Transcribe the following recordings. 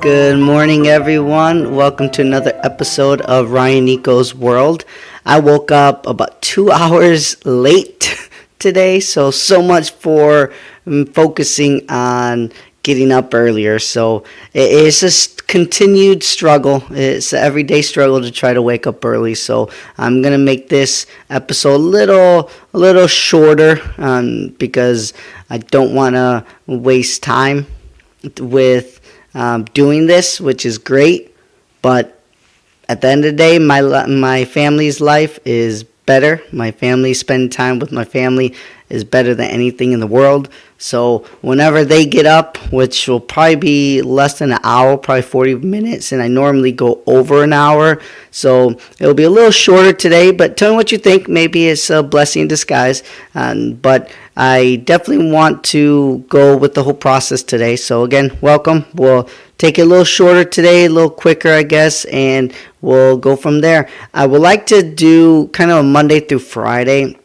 Good morning, everyone. Welcome to another episode of Ryanico's World. I woke up about 2 hours late today, so much for focusing on getting up earlier. So it's just continued struggle. It's an everyday struggle to try to wake up early. So I'm gonna make this episode a little shorter because I don't want to waste time with doing this, which is great, but at the end of the day, my family's life is better. My family, spending time with my family is better than anything in the world. So whenever they get up, which will probably be less than an hour, probably 40 minutes, and I normally go over an hour, so it'll be a little shorter today, but tell me what you think. Maybe it's a blessing in disguise, but I definitely want to go with the whole process today. So again, welcome. We'll take it a little shorter today, a little quicker, I guess, and we'll go from there. I would like to do kind of a Monday through Friday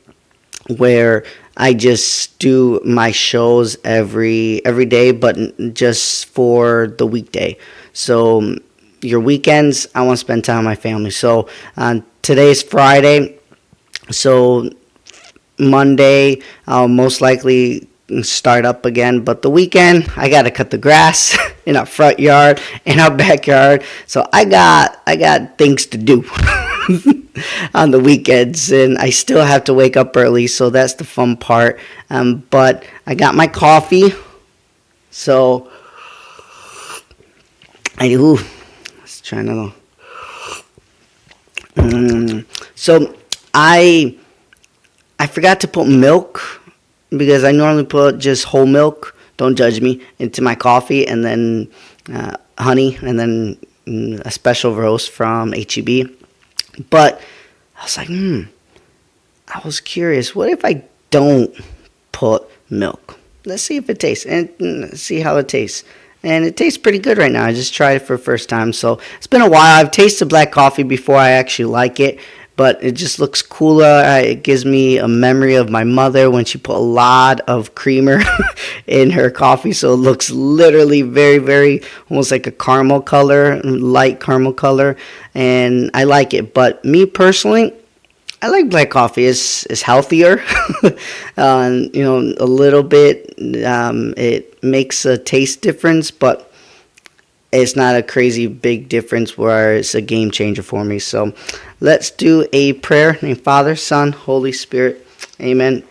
where I just do my shows every day, but just for the weekday. So your weekends, I want to spend time with my family. So today's Friday, so Monday I'll most likely start up again, but the weekend I gotta cut the grass in our front yard and our backyard. So I got things to do on the weekends, and I still have to wake up early, so that's the fun part. But I got my coffee, so let's try another. So I forgot to put milk because I normally put just whole milk. Don't judge me, into my coffee, and then honey, and then a special roast from HEB. But I was like, I was curious. What if I don't put milk? Let's see if it tastes, and see how it tastes. And it tastes pretty good right now. I just tried it for the first time. So it's been a while. I've tasted black coffee before. I actually like it. But it just looks cooler. It gives me a memory of my mother when she put a lot of creamer in her coffee. So it looks literally very, very almost like a caramel color, light caramel color. And I like it. But me personally, I like black coffee. It's healthier. A little bit. It makes a taste difference, but it's not a crazy big difference where it's a game changer for me. So let's do a prayer. Name Father, Son, Holy Spirit. Amen.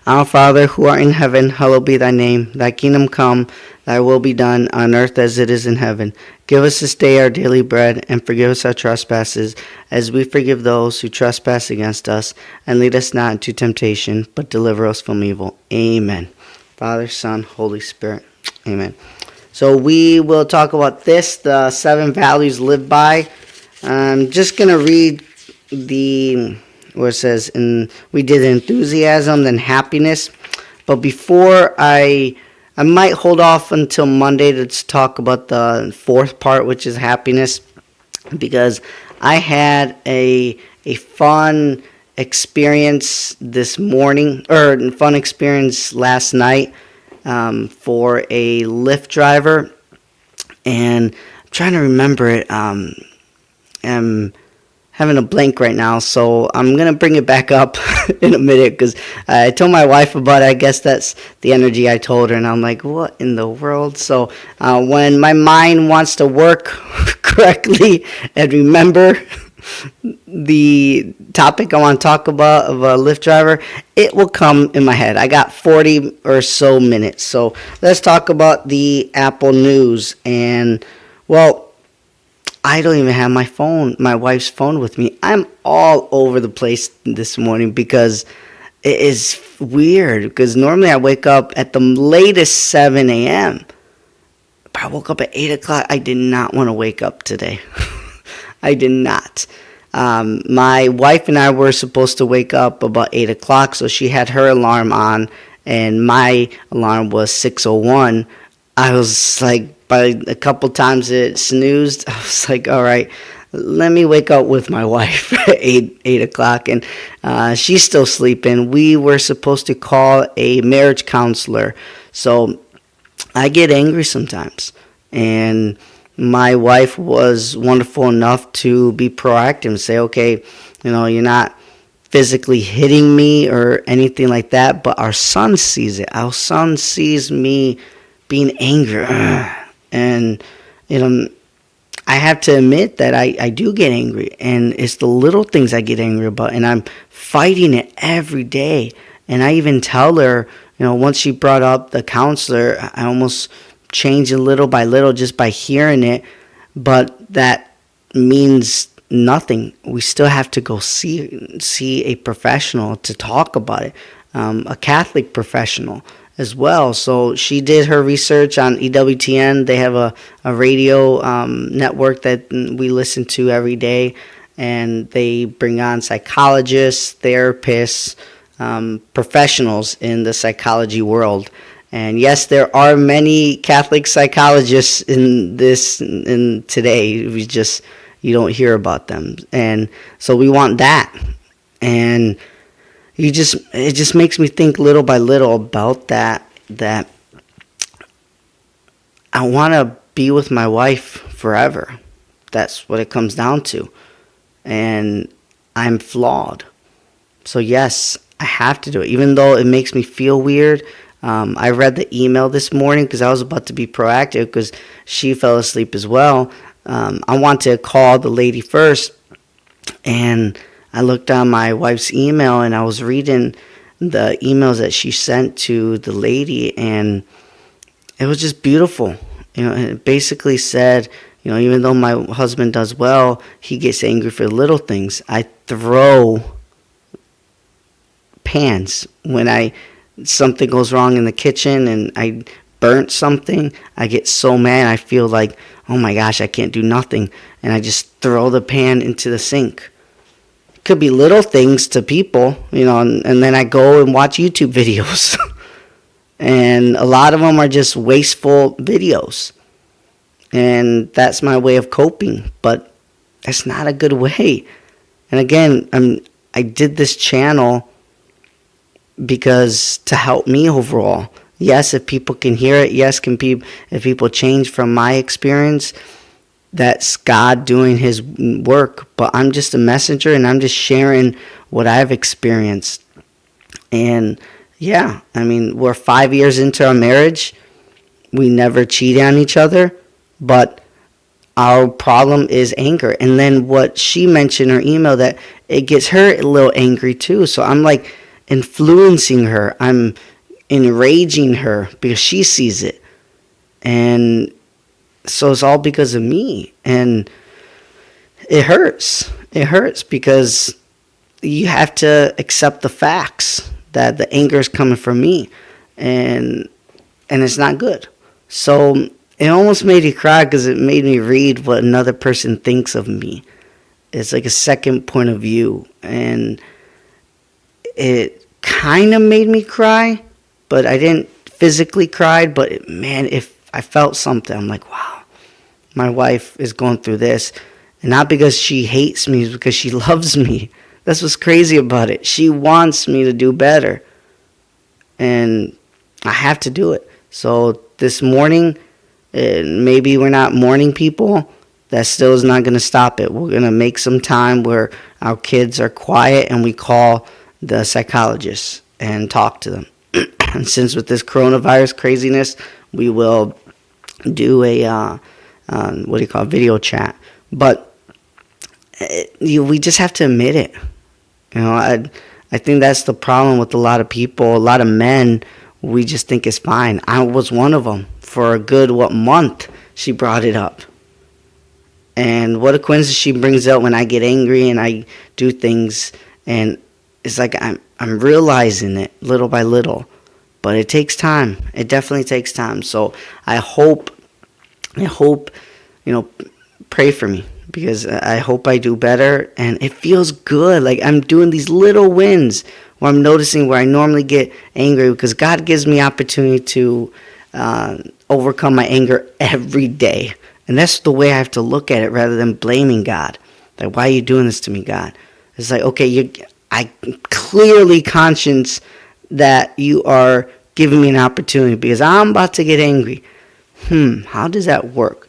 Our Father, who art in heaven, hallowed be thy name. Thy kingdom come, thy will be done on earth as it is in heaven. Give us this day our daily bread, and forgive us our trespasses, as we forgive those who trespass against us. And lead us not into temptation, but deliver us from evil. Amen. Father, Son, Holy Spirit. Amen. So we will talk about this, the 7 values lived by. I'm just going to read where it says, we did enthusiasm, then happiness. But before I might hold off until Monday to talk about the 4th part, which is happiness, because I had a fun experience this morning, or fun experience last night. For a Lyft driver, and I'm trying to remember it. I'm having a blank right now, so I'm gonna bring it back up in a minute because I told my wife about it. I guess that's the energy I told her, and I'm like, what in the world? So when my mind wants to work correctly and remember the topic I want to talk about of a Lyft driver, it will come in my head. I got 40 or so minutes. So let's talk about the Apple News. And, well, I don't even have my wife's phone with me. I'm all over the place this morning because it is weird. Because normally I wake up at the latest 7 a.m. But I woke up at 8 o'clock. I did not want to wake up today. I did not. My wife and I were supposed to wake up about 8 o'clock, so she had her alarm on, and my alarm was 6:01. I was like, by a couple times it snoozed, I was like, all right, let me wake up with my wife at 8 o'clock, and she's still sleeping. We were supposed to call a marriage counselor, so I get angry sometimes, and my wife was wonderful enough to be proactive and say, okay, you're not physically hitting me or anything like that, but our son sees it. Our son sees me being angry. And, I have to admit that I do get angry, and it's the little things I get angry about, and I'm fighting it every day. And I even tell her, once she brought up the counselor, I almost changed it little by little just by hearing it, but that means nothing. We still have to go see a professional to talk about it, a Catholic professional as well. So she did her research on EWTN. They have a radio network that we listen to every day, and they bring on psychologists, therapists, professionals in the psychology world. And yes, there are many Catholic psychologists in today. You don't hear about them. And so we want that. And it just makes me think little by little about that I want to be with my wife forever. That's what it comes down to. And I'm flawed. So yes, I have to do it, even though it makes me feel weird. I read the email this morning because I was about to be proactive because she fell asleep as well. I want to call the lady first, and I looked on my wife's email, and I was reading the emails that she sent to the lady, and it was just beautiful. It basically said, even though my husband does well, he gets angry for little things. I throw pans when something goes wrong in the kitchen and I burnt something. I get so mad. I feel like, oh my gosh, I can't do nothing, and I just throw the pan into the sink. Could be little things to people, and then I go and watch YouTube videos. And a lot of them are just wasteful videos. And that's my way of coping, but that's not a good way. And again, I did this channel because to help me overall. Yes, if people can hear it, yes, if people change from my experience, that's God doing his work. But I'm just a messenger, and I'm just sharing what I've experienced. And yeah, we're 5 years into our marriage. We never cheated on each other, but our problem is anger. And then what she mentioned in her email, that it gets her a little angry too. So I'm like influencing her. I'm enraging her because she sees it. And so it's all because of me. And it hurts. It hurts because you have to accept the facts that the anger is coming from me. And it's not good. So it almost made me cry because it made me read what another person thinks of me. It's like a second point of view. And it kind of made me cry, but I didn't physically cry. But if I felt something, I'm like, wow, my wife is going through this. And not because she hates me, it's because she loves me. That's what's crazy about it. She wants me to do better. And I have to do it. So this morning, maybe we're not morning people. That still is not going to stop it. We're going to make some time where our kids are quiet and we call the psychologists and talk to them. And since with this coronavirus craziness, we will do a video chat. But we just have to admit it. I think that's the problem with a lot of people, a lot of men. We just think it's fine. I was one of them. For a good, month, she brought it up. And what a coincidence she brings it up when I get angry and I do things. And it's like I'm realizing it little by little. But it takes time. It definitely takes time. So I hope, pray for me. Because I hope I do better. And it feels good. Like I'm doing these little wins where I'm noticing where I normally get angry. Because God gives me opportunity to overcome my anger every day. And that's the way I have to look at it rather than blaming God. Like, why are you doing this to me, God? It's like, okay, I clearly conscious that you are giving me an opportunity because I'm about to get angry. How does that work?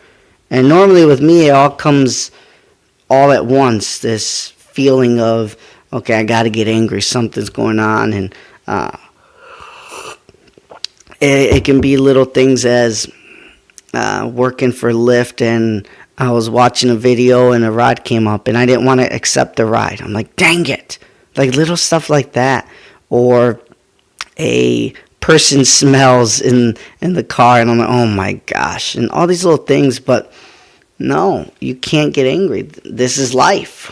And normally with me, it all comes all at once. This feeling of, okay, I got to get angry. Something's going on. And it can be little things as working for Lyft, and I was watching a video and a ride came up and I didn't want to accept the ride. I'm like, dang it. Like little stuff like that. Or a person smells in the car and I'm like, oh my gosh. And all these little things. But no, you can't get angry. This is life.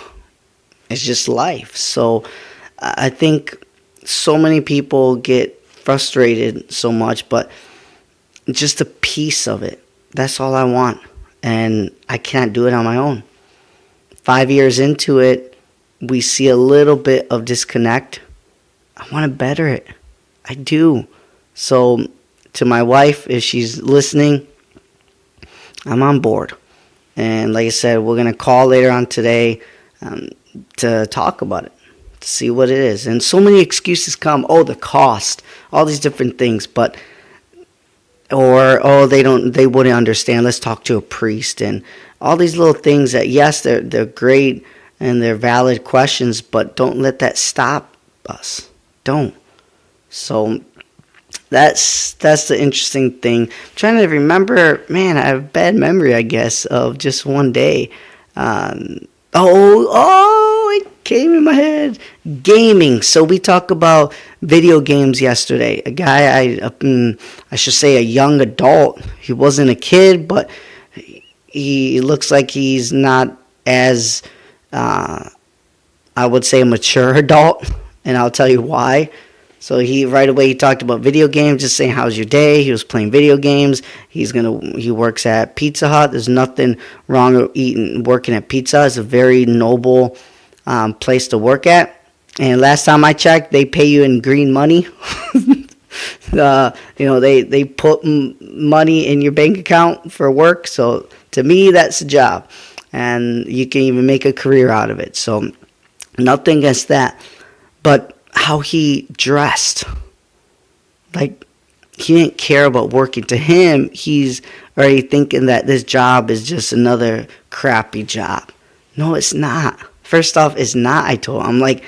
It's just life. So I think so many people get frustrated so much, but just a piece of it. That's all I want. And I can't do it on my own. 5 years into it, we see a little bit of disconnect. I want to better it. I do. So to my wife, if she's listening, I'm on board. And like I said, we're going to call later on today to talk about it, to see what it is. And so many excuses come. Oh, the cost, all these different things. But or they wouldn't understand. Let's talk to a priest, and all these little things that, yes, they're great and they're valid questions, but don't let that stop us. Don't. So that's the interesting thing. I'm trying to remember, man, I have a bad memory, I guess, of just one day. It came in my head. Gaming. So we talked about video games yesterday. A guy, I should say a young adult. He wasn't a kid, but he looks like he's not as, I would say, a mature adult. And I'll tell you why. So he talked about video games, just saying, how's your day? He was playing video games. He works at Pizza Hut. There's nothing wrong with working at Pizza. It's a very noble place to work at. And last time I checked, they pay you in green money. They put money in your bank account for work. So to me, that's a job. And you can even make a career out of it. So nothing against that. But how he dressed, like he didn't care about working. To him, he's already thinking that this job is just another crappy job. No, it's not. First off, it's not. I told him, I'm like,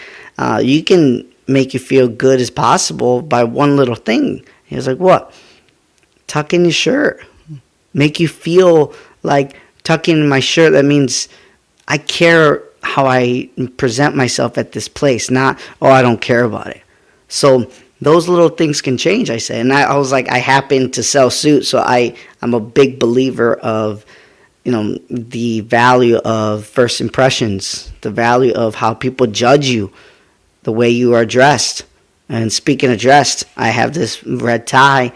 you can make you feel good as possible by one little thing. He was like, what? Tuck in your shirt. Make you feel like tucking in my shirt. That means I care how I present myself at this place, not, I don't care about it. So those little things can change, I say. And I was like, I happen to sell suits, so I'm a big believer of, the value of first impressions, the value of how people judge you, the way you are dressed. And speaking of dressed, I have this red tie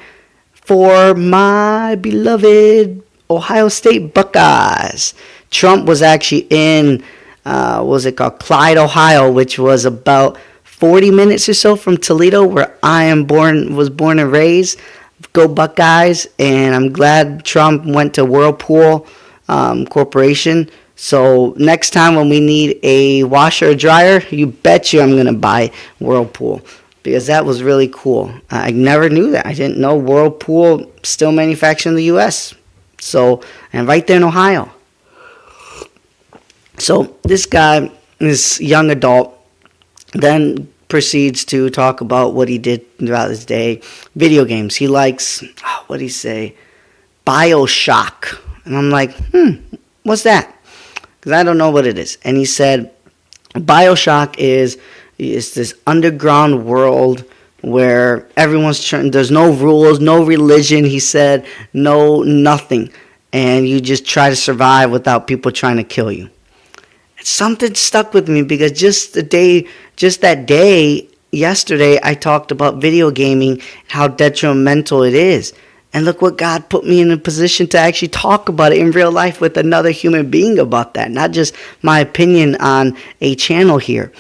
for my beloved Ohio State Buckeyes. Trump was actually in Clyde, Ohio, which was about 40 minutes or so from Toledo, where I was born and raised. Go Buckeyes. And I'm glad Trump went to Whirlpool Corporation. So next time when we need a washer or dryer, you bet you I'm going to buy Whirlpool, because that was really cool. I never knew that. I didn't know Whirlpool still manufactured in the U.S. So, and right there in Ohio. So this guy, this young adult, then proceeds to talk about what he did throughout his day. Video games. He likes, what did he say? BioShock. And I'm like, what's that? Because I don't know what it is. And he said, BioShock is this underground world where everyone's trying, there's no rules, no religion, he said, no nothing. And you just try to survive without people trying to kill you. Something stuck with me because just that day, yesterday, I talked about video gaming and how detrimental it is. And look what God put me in a position to actually talk about it in real life with another human being about that. Not just my opinion on a channel here.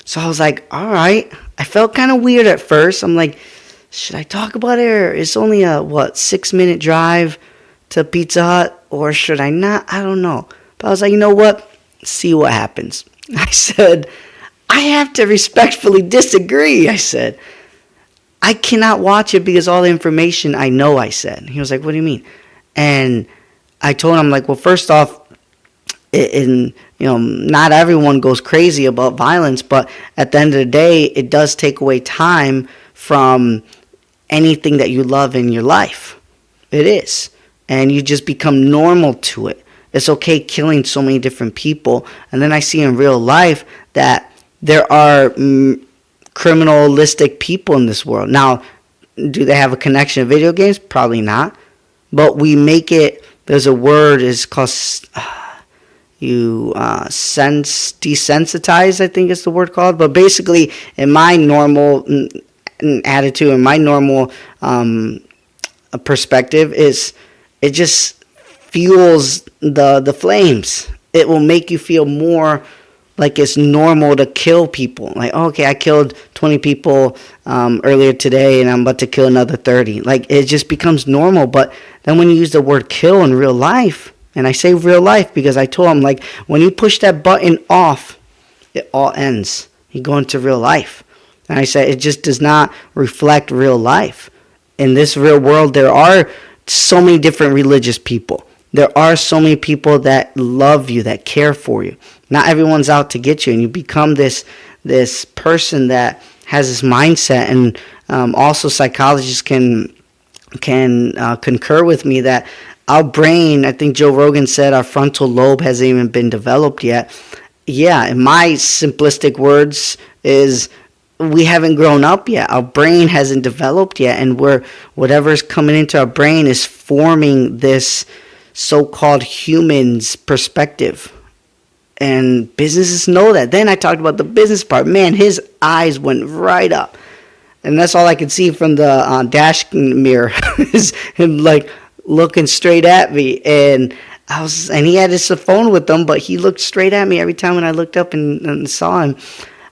So I was like, all right. I felt kind of weird at first. I'm like, should I talk about it? Or it's only a, 6-minute drive to Pizza Hut? Or should I not? I don't know. But I was like, you know what? See what happens. I said, I have to respectfully disagree. I said, I cannot watch it because all the information I know, I said. He was like, what do you mean? And I told him, like, well, first off, not everyone goes crazy about violence, but at the end of the day, it does take away time from anything that you love in your life. It is. And you just become normal to it. It's okay killing so many different people. And then I see in real life that there are criminalistic people in this world. Now, do they have a connection to video games? Probably not. But we make it, there's a word, it's called, desensitize, I think is the word called. But basically, in my normal attitude, in my normal perspective, is it just fuels the flames. It will make you feel more like it's normal to kill people. Like, okay, I killed 20 people earlier today, and I'm about to kill another 30. Like, it just becomes normal. But then when you use the word kill in real life, and I say real life because I told him, like, when you push that button off, it all ends. You go into real life. And I said, it just does not reflect real life. In this real world, there are so many different religious people. There are so many people that love you, that care for you. Not everyone's out to get you, and you become this person that has this mindset. And also psychologists can concur with me that our brain, I think Joe Rogan said our frontal lobe hasn't even been developed yet. Yeah, in my simplistic words is we haven't grown up yet. Our brain hasn't developed yet, and whatever's coming into our brain is forming this so-called human's perspective. And businesses know that. Then I talked about the business part. Man, his eyes went right up. And that's all I could see from the dash mirror is him, like, looking straight at me. And he had his phone with him, but he looked straight at me every time when I looked up and saw him.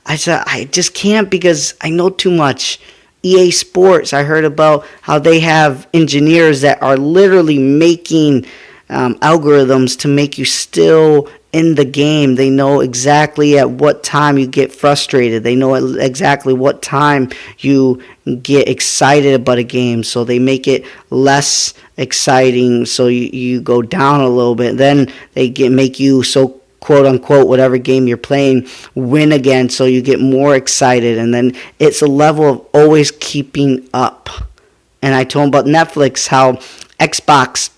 I said, I just can't because I know too much. EA Sports, I heard about how they have engineers that are literally making algorithms to make you still in the game. They know exactly at what time you get frustrated. They know exactly what time you get excited about a game. So they make it less exciting so you go down a little bit. Then they make you so quote unquote whatever game you're playing win again so you get more excited. And then it's a level of always keeping up. And I told him about Netflix, how Xbox,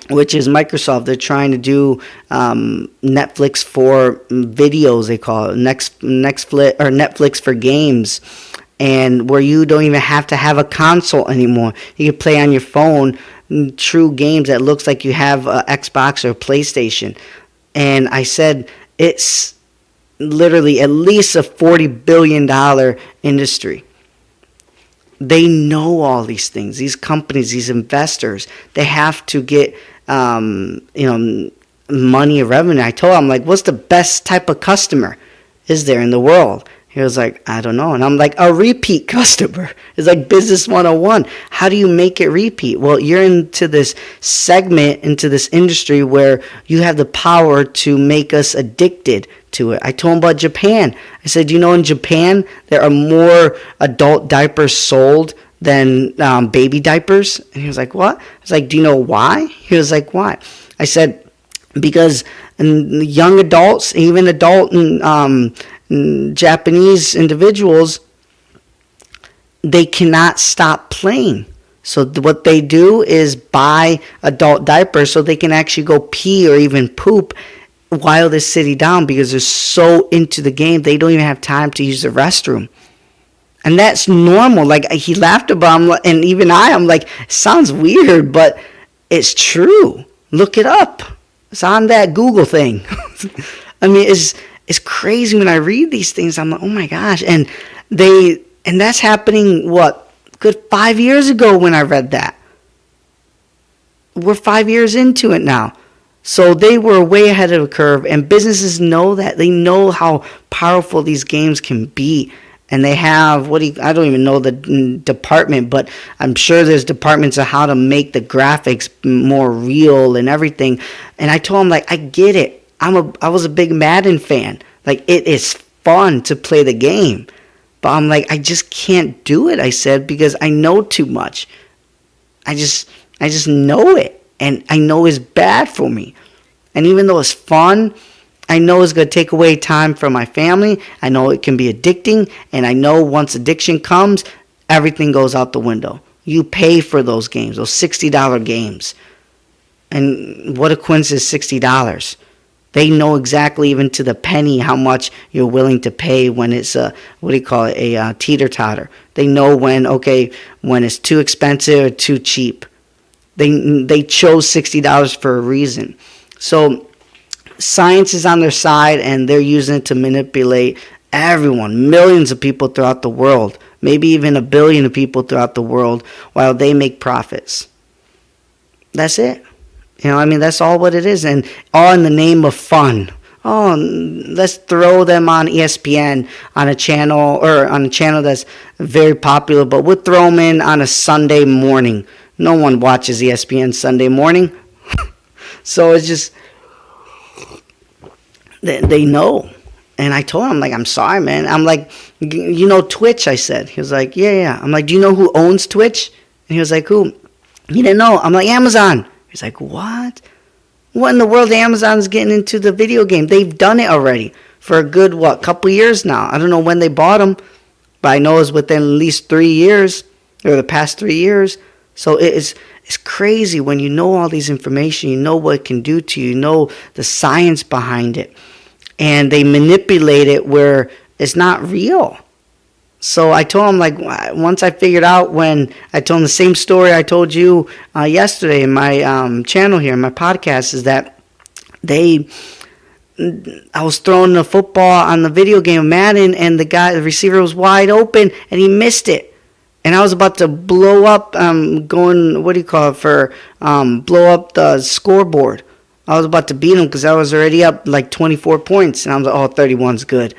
which is Microsoft, they're trying to do Netflix for videos, they call it, Netflix for games, and where you don't even have to have a console anymore. You can play on your phone true games that looks like you have an Xbox or PlayStation. And I said, it's literally at least a $40 billion industry. They know all these things. These companies, these investors, they have to get money or revenue. I told him, like, what's the best type of customer is there in the world? He was like, I don't know. And I'm like, a repeat customer. It's like business 101. How do you make it repeat? Well, you're into this segment, into this industry where you have the power to make us addicted to it. I told him about Japan. I said, in Japan, there are more adult diapers sold than baby diapers. And he was like, what? I was like, do you know why? He was like, why? I said, because young adults, even adult Japanese individuals, they cannot stop playing. So what they do is buy adult diapers so they can actually go pee or even poop while they're sitting down because they're so into the game they don't even have time to use the restroom. And that's normal. Like, he laughed about him, and even I'm like, sounds weird, but it's true. Look it up. It's on that Google thing. I mean, it's crazy when I read these things. I'm like, oh my gosh. And that's happening, good 5 years ago when I read that. We're 5 years into it now. So they were way ahead of the curve, and businesses know that. They know how powerful these games can be. And they have, I don't even know the department, but I'm sure there's departments of how to make the graphics more real and everything. And I told him, like, I get it. I was a big Madden fan. Like, it is fun to play the game. But I'm like, I just can't do it, I said, because I know too much. I just know it. and I know it's bad for me. And even though it's fun, I know it's going to take away time from my family. I know it can be addicting, and I know once addiction comes, everything goes out the window. You pay for those games, those $60 games. And what a coincidence, $60. They know exactly, even to the penny, how much you're willing to pay when it's a teeter-totter. They know when it's too expensive or too cheap. They chose $60 for a reason. So science is on their side, and they're using it to manipulate everyone, millions of people throughout the world, maybe even 1 billion of people throughout the world, while they make profits. That's it. That's all what it is, and all in the name of fun. Oh, let's throw them on ESPN on a channel that's very popular, but we'll throw them in on a Sunday morning. No one watches ESPN Sunday morning. So it's just, they know. And I told him, I'm sorry, man. I'm like, Twitch, I said. He was like, yeah. I'm like, do you know who owns Twitch? And he was like, who? He didn't know. I'm like, Amazon. He's like, what? What in the world? Amazon's getting into the video game. They've done it already for a good, couple years now. I don't know when they bought them, but I know it's within at least 3 years, or the past 3 years. So it's crazy when you know all these information, you know what it can do to you, you know the science behind it. And they manipulate it where it's not real. So I told him, once I figured out, when I told him the same story I told you yesterday in my channel here, in my podcast, is that I was throwing the football on the video game of Madden, and the receiver was wide open, and he missed it. And I was about to blow up, blow up the scoreboard. I was about to beat him because I was already up 24 points. And I was like, 31's good.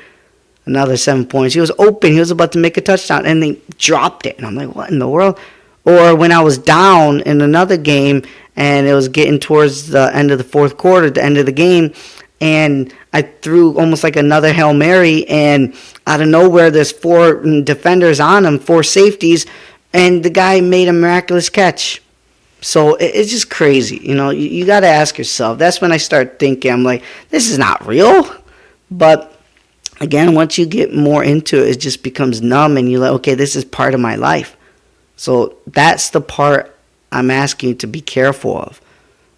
Another 7 points. He was open. He was about to make a touchdown, and they dropped it. And I'm like, what in the world? Or when I was down in another game, and it was getting towards the end of the fourth quarter, the end of the game, and I threw almost like another Hail Mary, and out of nowhere, there's 4 defenders on him, 4 safeties, and the guy made a miraculous catch. So it's just crazy. You got to ask yourself. That's when I start thinking, I'm like, this is not real. But again, once you get more into it, it just becomes numb, and you're like, okay, this is part of my life. So that's the part I'm asking you to be careful of.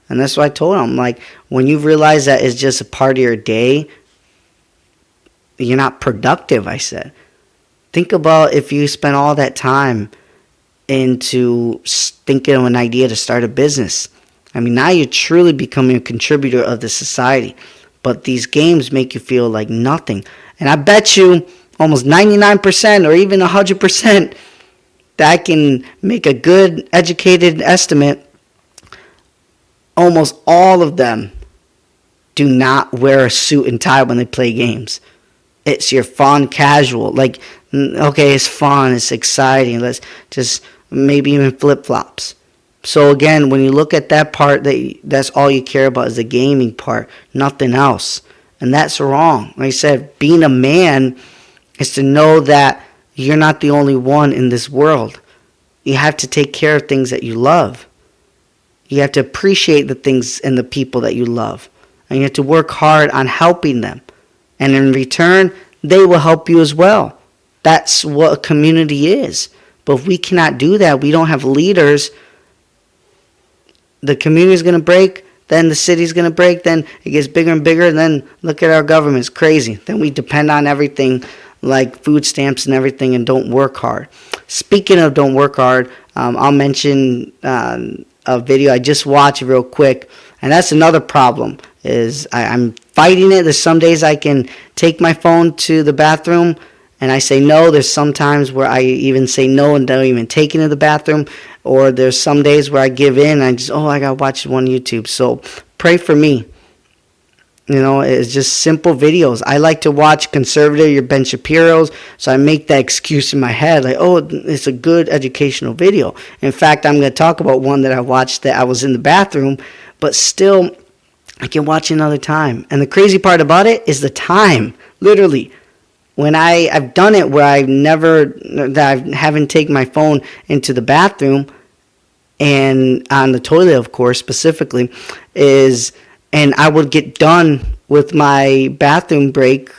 And that's what I told him. When you realize that it's just a part of your day, you're not productive, I said. Think about if you spent all that time into thinking of an idea to start a business. Now you're truly becoming a contributor of the society. But these games make you feel like nothing. And I bet you almost 99% or even 100% that I can make a good educated estimate. Almost all of them do not wear a suit and tie when they play games. It's your fun, casual. Okay, it's fun, it's exciting. Let's just maybe even flip-flops. So again, when you look at that part, that's all you care about is the gaming part, nothing else. And that's wrong. Like I said, being a man is to know that you're not the only one in this world. You have to take care of things that you love. You have to appreciate the things and the people that you love. And you have to work hard on helping them. And in return, they will help you as well. That's what a community is. But if we cannot do that, we don't have leaders, the community is going to break, then the city is going to break, then it gets bigger and bigger, and then look at our government, it's crazy. Then we depend on everything like food stamps and everything and don't work hard. Speaking of don't work hard, I'll mention a video I just watched real quick, and that's another problem, is I'm fighting it. There's some days I can take my phone to the bathroom, and I say no. There's some times where I even say no and don't even take it to the bathroom. Or there's some days where I give in. And I got to watch one YouTube. So pray for me. It's just simple videos. I like to watch conservative, your Ben Shapiro's. So I make that excuse in my head. It's a good educational video. In fact, I'm going to talk about one that I watched that I was in the bathroom. But still, I can watch another time. And the crazy part about it is the time. Literally. When I've done it where I haven't taken my phone into the bathroom, and on the toilet, of course, specifically, and I would get done with my bathroom break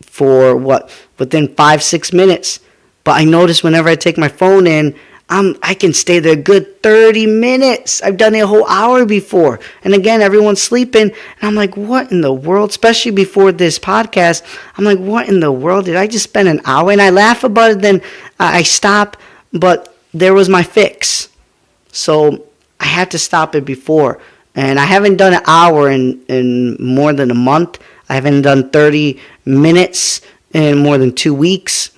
for within 5-6 minutes. But I notice whenever I take my phone in, I can stay there a good 30 minutes. I've done it a whole hour before. And again, everyone's sleeping. And I'm like, what in the world? Especially before this podcast. I'm like, what in the world? Did I just spend an hour? And I laugh about it. Then I stop. But there was my fix. So I had to stop it before. And I haven't done an hour in more than a month. I haven't done 30 minutes in more than 2 weeks.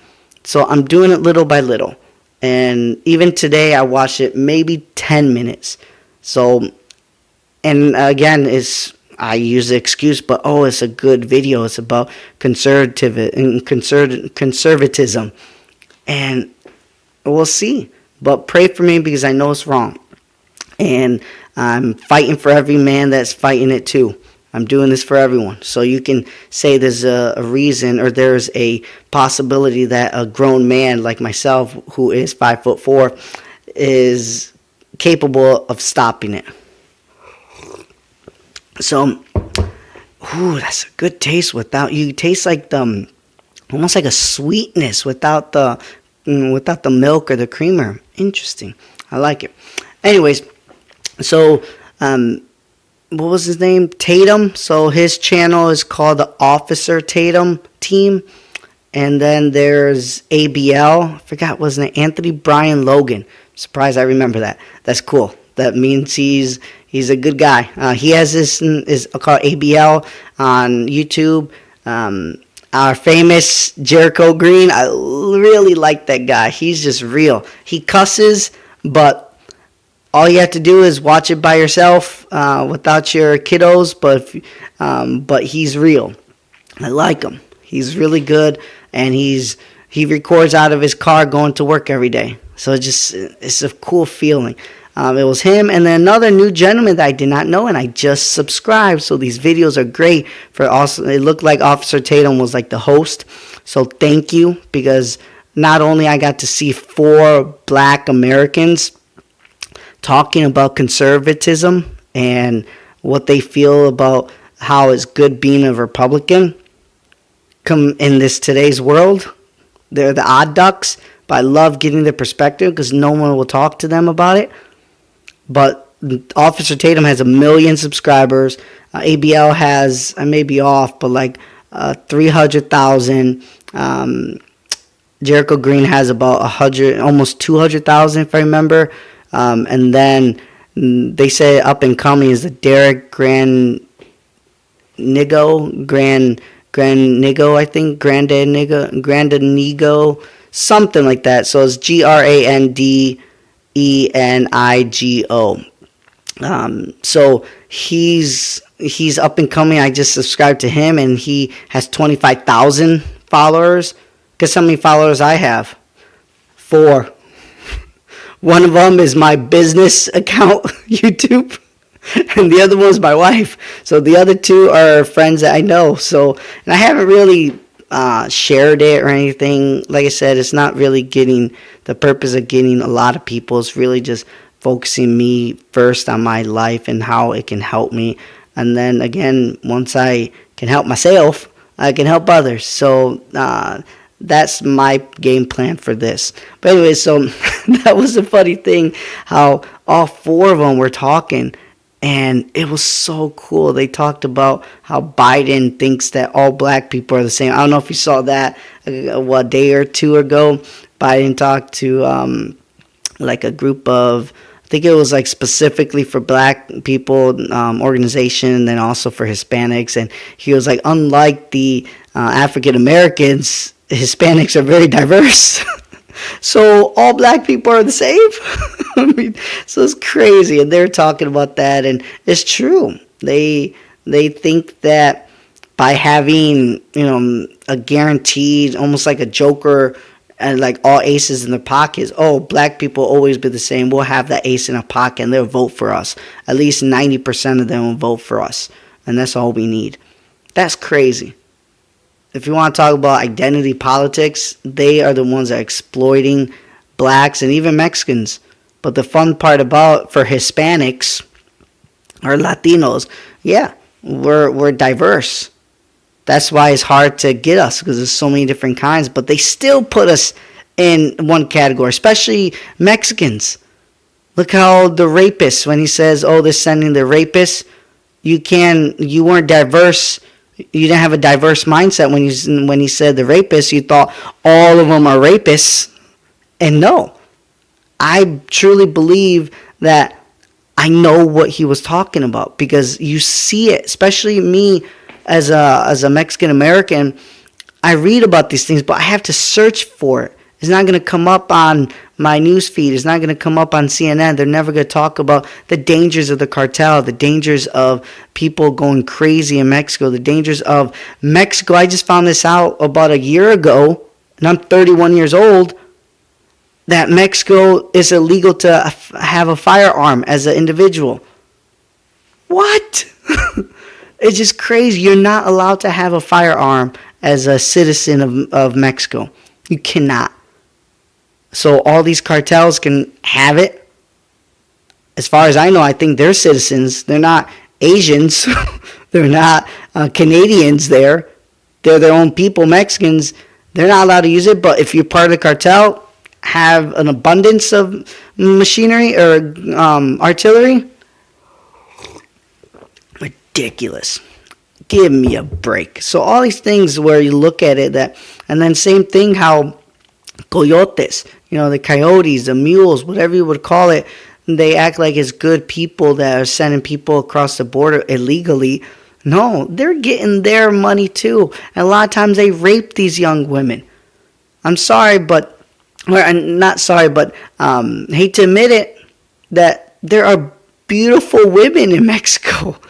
So I'm doing it little by little. And even today, I watched it maybe 10 minutes. So, and again, I use the excuse, but it's a good video. It's about conservatism, and we'll see. But pray for me because I know it's wrong, and I'm fighting for every man that's fighting it too. I'm doing this for everyone. So you can say there's a reason, or there's a possibility that a grown man like myself, who is 5'4", is capable of stopping it. So, that's a good taste without you. Taste like almost like a sweetness without the milk or the creamer. Interesting. I like it. Anyways, so what was his name? Tatum. So his channel is called the Officer Tatum Team. And then there's ABL. I forgot what his name. Anthony Brian Logan. Surprised I remember that. That's cool. That means he's a good guy. He has this is called ABL on YouTube. Our famous Jericho Green. I really like that guy. He's just real. He cusses, but all you have to do is watch it by yourself without your kiddos, but he's real. I like him. He's really good, and he records out of his car going to work every day. So it's a cool feeling. It was him, and then another new gentleman that I did not know, and I just subscribed. So these videos are great. It looked like Officer Tatum was like the host. So thank you, because not only I got to see 4 black Americans talking about conservatism and what they feel about how it's good being a Republican come in this today's world. They're the odd ducks, but I love getting their perspective because no one will talk to them about it. But Officer Tatum has 1 million subscribers. ABL has, I may be off, but like 300,000. Jericho Green has about 100, almost 200,000 if I remember. And then they say up and coming is the Derek Granigo, I think, Grandanigo, something like that. So it's Grandenigo. So he's up and coming. I just subscribed to him, and he has 25,000 followers. Guess how many followers I have? 4. One of them is my business account, YouTube, and the other one is my wife. So the other 2 are friends that I know. So, and I haven't really shared it or anything. Like I said, it's not really getting the purpose of getting a lot of people. It's really just focusing me first on my life and how it can help me. And then again, once I can help myself, I can help others. So that's my game plan for this. But anyway, so that was a funny thing how all 4 of them were talking, and it was so cool. They talked about how Biden thinks that all black people are the same. I don't know if you saw that a day or 2 ago. Biden talked to like a group of, I think it was like specifically for black people organization, and then also for Hispanics. And he was like, unlike the African Americans, Hispanics are very diverse. So all black people are the same. I mean, so it's crazy, and they're talking about that, and it's true. They think that by having a guaranteed, almost like a joker, and like all aces in their pockets. Oh, black people always be the same. We'll have that ace in our pocket, and they'll vote for us. At least 90% of them will vote for us, and that's all we need. That's crazy. If you want to talk about identity politics, they are the ones that are exploiting blacks and even Mexicans. But the fun part about for Hispanics or Latinos, yeah, we're diverse. That's why it's hard to get us, because there's so many different kinds. But they still put us in one category, especially Mexicans. Look how the rapists, when he says, "Oh, they're sending the rapists," you weren't diverse. You didn't have a diverse mindset when he said the rapists. You thought all of them are rapists, and no, I truly believe that I know what he was talking about, because you see it, especially me as a Mexican American. I read about these things, but I have to search for it. It's not going to come up on my news feed. It's not going to come up on CNN. They're never going to talk about the dangers of the cartel, the dangers of people going crazy in Mexico, the dangers of Mexico. I just found this out about a year ago, and I'm 31 years old, that Mexico is illegal to have a firearm as an individual. What? It's just crazy. You're not allowed to have a firearm as a citizen of Mexico. You cannot. So all these cartels can have it. As far as I know, I think they're citizens. They're not Asians. They're not Canadians there. They're their own people, Mexicans. They're not allowed to use it. But if you're part of the cartel, have an abundance of machinery or artillery. Ridiculous. Give me a break. So all these things where you look at it, and then same thing how coyotes, the coyotes, the mules, whatever you would call it, they act like it's good people that are sending people across the border illegally. No, they're getting their money too. And a lot of times they rape these young women. I'm sorry, but, not sorry, but hate to admit it, that there are beautiful women in Mexico.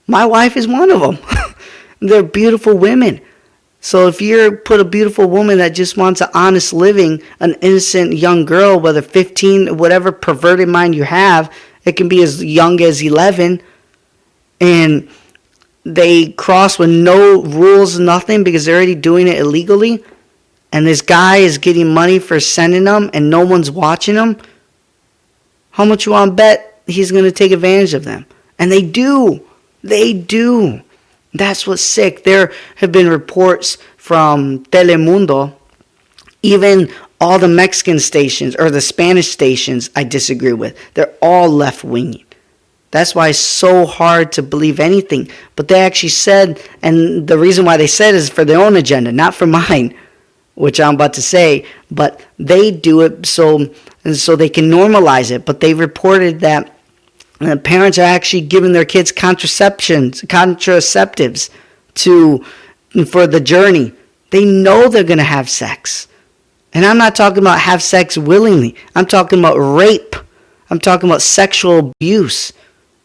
My wife is one of them. They're beautiful women. So if you're put a beautiful woman that just wants an honest living, an innocent young girl, whether 15, whatever perverted mind you have, it can be as young as 11, and they cross with no rules, nothing, because they're already doing it illegally, and this guy is getting money for sending them, and no one's watching them, how much you want to bet he's going to take advantage of them? And they do. They do. That's what's sick. There have been reports from Telemundo, even all the Mexican stations or the Spanish stations I disagree with. They're all left-winging. That's why it's so hard to believe anything. But they actually said, and the reason why they said is for their own agenda, not for mine, which I'm about to say, but they do it so they can normalize it. But they reported that parents are actually giving their kids contraceptives for the journey. They know they're going to have sex. And I'm not talking about have sex willingly. I'm talking about rape. I'm talking about sexual abuse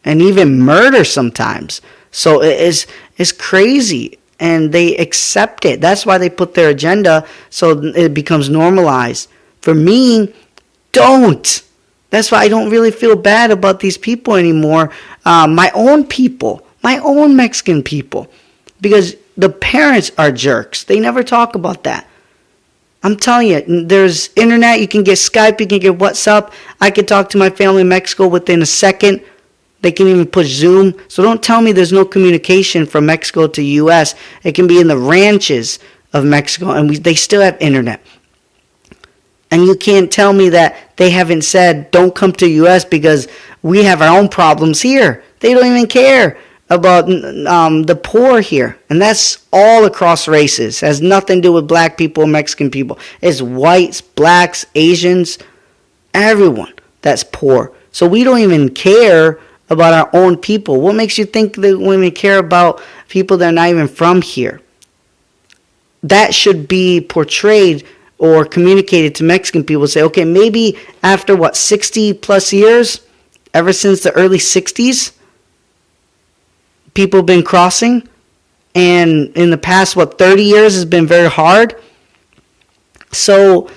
and even murder sometimes. So it's crazy, and they accept it. That's why they put their agenda so it becomes normalized. For me, don't. That's why I don't really feel bad about these people anymore. My own people, my own Mexican people. Because the parents are jerks. They never talk about that. I'm telling you, there's internet. You can get Skype. You can get WhatsApp. I can talk to my family in Mexico within a second. They can even push Zoom. So don't tell me there's no communication from Mexico to U.S. It can be in the ranches of Mexico, and they still have internet. And you can't tell me that they haven't said, don't come to U.S. because we have our own problems here. They don't even care about the poor here. And that's all across races. It has nothing to do with black people, Mexican people. It's whites, blacks, Asians, everyone that's poor. So we don't even care about our own people. What makes you think that women care about people that are not even from here? That should be portrayed or communicated to Mexican people. Say, okay, maybe after 60 plus years, ever since the early 60s, people have been crossing, and in the past 30 years has been very hard. So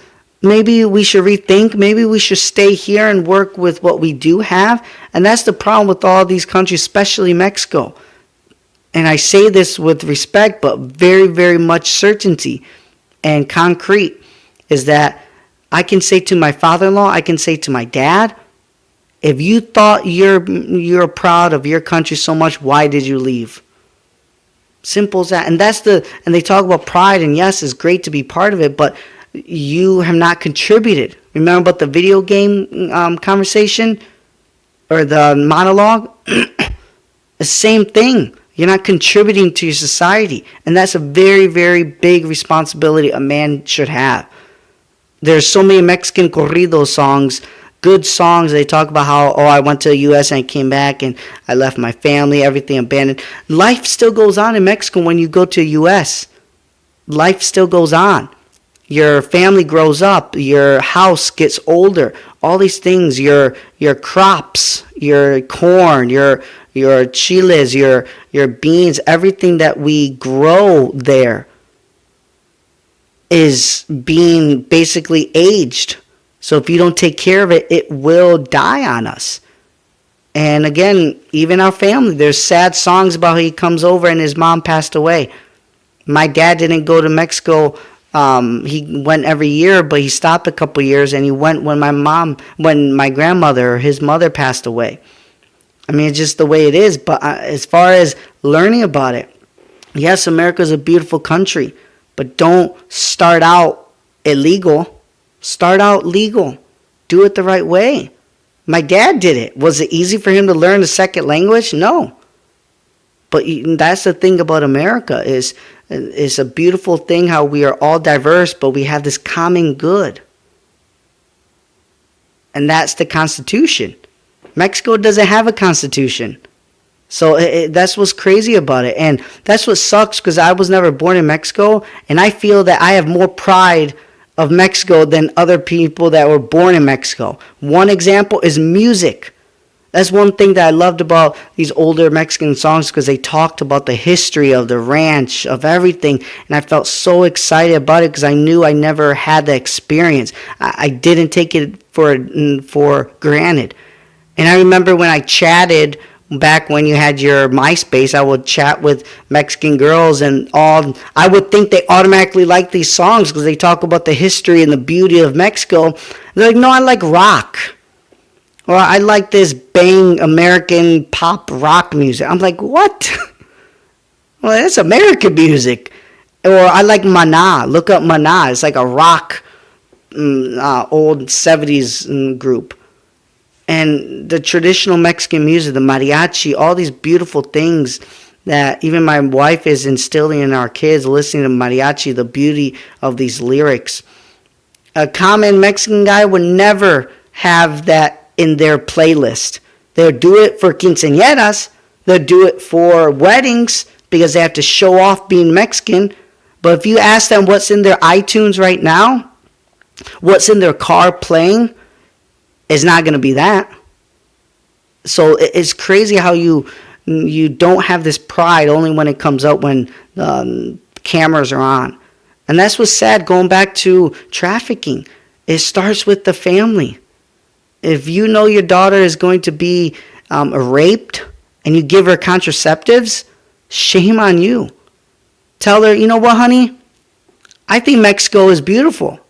maybe we should rethink. Maybe we should stay here and work with what we do have. And that's the problem with all these countries, especially Mexico. And I say this with respect, but very, very much certainty and concrete, is that I can say to my father-in-law, I can say to my dad, If you thought you're proud of your country so much, why did you leave? Simple as that. And they talk about pride, and yes, it's great to be part of it, but you have not contributed. Remember about the video game conversation or the monologue? The same thing. You're not contributing to your society, and that's a very, very big responsibility a man should have. There's so many Mexican corrido songs, good songs. They talk about how, I went to the U.S. and I came back and I left my family, everything abandoned. Life still goes on in Mexico when you go to the U.S. Life still goes on. Your family grows up. Your house gets older. All these things, your crops, your corn, your chiles, your beans, everything that we grow there is being basically aged. So if you don't take care of it, it will die on us. And again, even our family, there's sad songs about how he comes over and his mom passed away. My dad didn't go to Mexico. He went every year, but he stopped a couple years, and he went when my grandmother, his mother, passed away. I mean, it's just the way it is. But as far as learning about it, yes, America is a beautiful country, but don't start out illegal. Start out legal. Do it the right way. My dad did it. Was it easy for him to learn a second language? No. But that's the thing about America is it's a beautiful thing how we are all diverse, but we have this common good. And that's the Constitution. Mexico doesn't have a Constitution. So that's what's crazy about it. And that's what sucks, because I was never born in Mexico, and I feel that I have more pride of Mexico than other people that were born in Mexico. One example is music. That's one thing that I loved about these older Mexican songs, because they talked about the history of the ranch, of everything. And I felt so excited about it because I knew I never had the experience. I didn't take it for granted. And I remember when I chatted back when you had your MySpace, I would chat with Mexican girls, and I would think they automatically like these songs because they talk about the history and the beauty of Mexico. They're like, no, I like rock. Or I like this bang American pop rock music. I'm like, what? Well, that's American music. Or I like Maná. Look up Maná. It's like a rock old 70s group. And the traditional Mexican music, the mariachi, all these beautiful things that even my wife is instilling in our kids, listening to mariachi, the beauty of these lyrics. A common Mexican guy would never have that in their playlist. They'll do it for quinceañeras. They'll do it for weddings because they have to show off being Mexican. But if you ask them what's in their iTunes right now, what's in their car playing, it's not going to be that. So it's crazy how you don't have this pride only when it comes out when cameras are on. And that's what's sad, going back to trafficking. It starts with the family. If you know your daughter is going to be raped and you give her contraceptives, shame on you. Tell her, you know what, honey? I think Mexico is beautiful.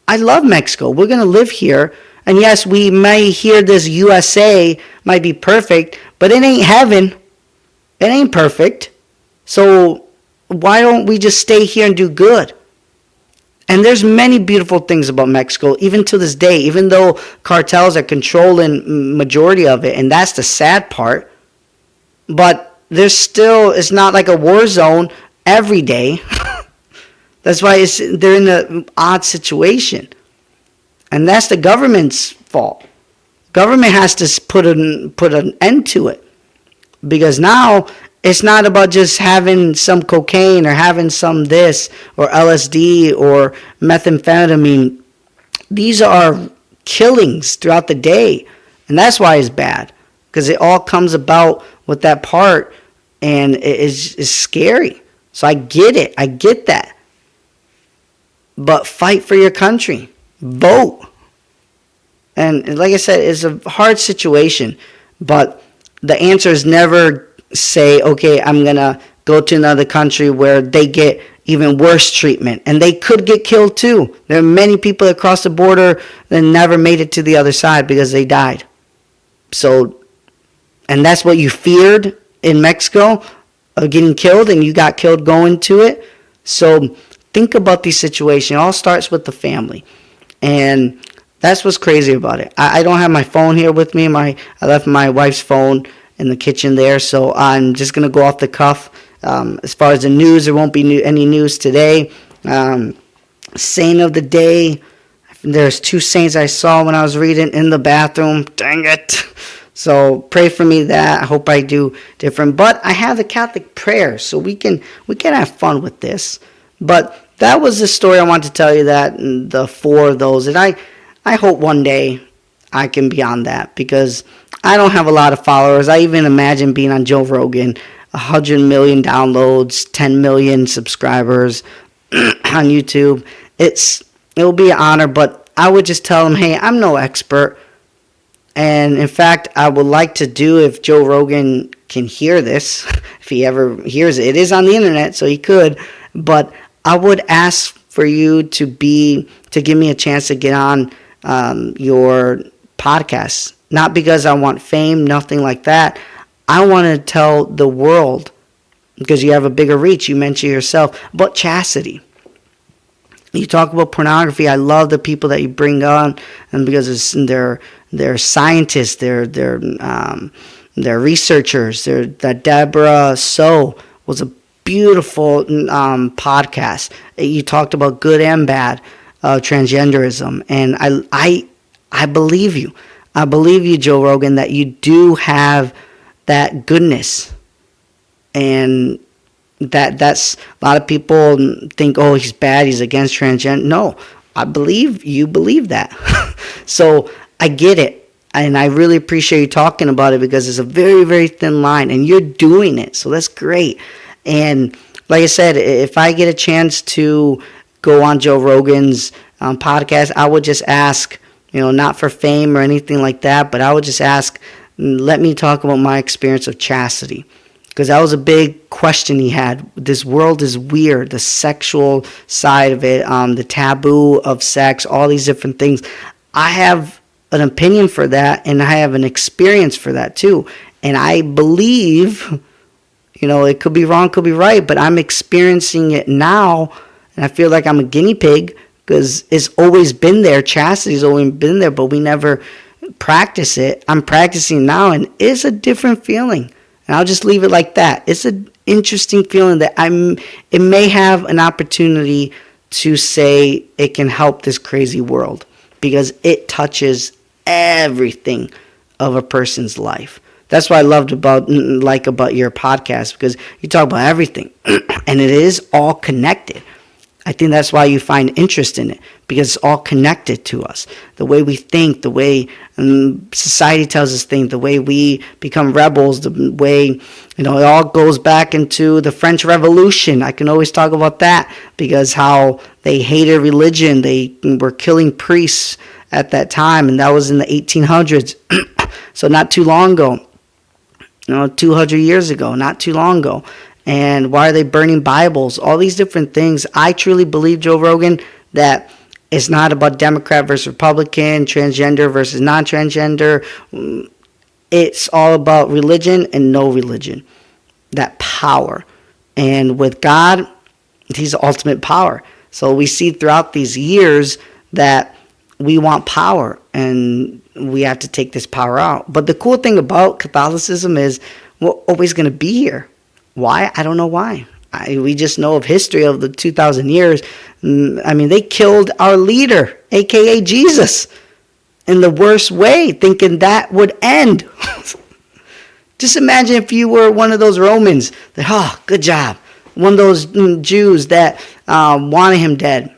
I love Mexico. We're going to live here. And yes, we may hear this USA might be perfect, but it ain't heaven. It ain't perfect. So why don't we just stay here and do good? And there's many beautiful things about Mexico, even to this day, even though cartels are controlling majority of it, and that's the sad part. But there's still, it's not like a war zone every day. That's why they're in an odd situation. And that's the government's fault. Government has to put an end to it. Because now it's not about just having some cocaine or having some this or LSD or methamphetamine. These are killings throughout the day. And that's why it's bad. Because it all comes about with that part, and it is scary. So I get it. I get that. But fight for your country. Vote. And like I said, it's a hard situation. But the answer is never say, okay, I'm going to go to another country where they get even worse treatment. And they could get killed too. There are many people that crossed the border that never made it to the other side because they died. So, and that's what you feared in Mexico, of getting killed, and you got killed going to it. So think about these situations. It all starts with the family. And that's what's crazy about it. I don't have my phone here with me. I left my wife's phone in the kitchen there, so I'm just going to go off the cuff. As far as the news, there won't be any news today. Saint of the day, there's 2 saints I saw when I was reading in the bathroom. Dang it. So pray for me that. I hope I do different. But I have the Catholic prayer, so we can have fun with this. But that was the story I wanted to tell you, that the 4 of those. And I hope one day I can be on that, because I don't have a lot of followers. I even imagine being on Joe Rogan, 100 million downloads, 10 million subscribers on YouTube. It'll be an honor, but I would just tell them, hey, I'm no expert. And in fact, I would like to do, if Joe Rogan can hear this, if he ever hears it. It is on the internet, so he could. But I would ask for you to give me a chance to get on your podcast. Not because I want fame, nothing like that. I want to tell the world, because you have a bigger reach. You mentioned yourself about chastity. You talk about pornography. I love the people that you bring on, and because they're scientists, they're researchers. That Deborah So was a beautiful podcast. You talked about good and bad transgenderism, and I believe you. I believe you, Joe Rogan, that you do have that goodness, and that's a lot of people think, oh, he's bad, he's against transgender. No, I believe you believe that. So I get it, and I really appreciate you talking about it, because it's a very, very thin line, and you're doing it, so that's great. And like I said, if I get a chance to go on Joe Rogan's podcast, I would just ask, not for fame or anything like that, but I would just ask, let me talk about my experience of chastity. Because that was a big question he had. This world is weird. The sexual side of it, the taboo of sex, all these different things. I have an opinion for that, and I have an experience for that too. And I believe, it could be wrong, could be right, but I'm experiencing it now, and I feel like I'm a guinea pig, because it's always been there. Chastity's always been there, but we never practice it. I'm practicing now, and it's a different feeling. And I'll just leave it like that. It's an interesting feeling that it may have an opportunity to say it can help this crazy world, because it touches everything of a person's life. That's what I loved about your podcast, because you talk about everything, and it is all connected. I think that's why you find interest in it, because it's all connected to us. The way we think, the way society tells us things, the way we become rebels, the way, it all goes back into the French Revolution. I can always talk about that, because how they hated religion. They were killing priests at that time, and that was in the 1800s. So not too long ago, 200 years ago, not too long ago. And why are they burning Bibles? All these different things. I truly believe, Joe Rogan, that it's not about Democrat versus Republican, transgender versus non-transgender. It's all about religion and no religion. That power. And with God, He's the ultimate power. So we see throughout these years that we want power, and we have to take this power out. But the cool thing about Catholicism is we're always going to be here. Why? I don't know why. We just know of history of the 2,000 years. They killed our leader, a.k.a. Jesus, in the worst way, thinking that would end. Just imagine if you were one of those Romans that, good job. One of those Jews that wanted him dead.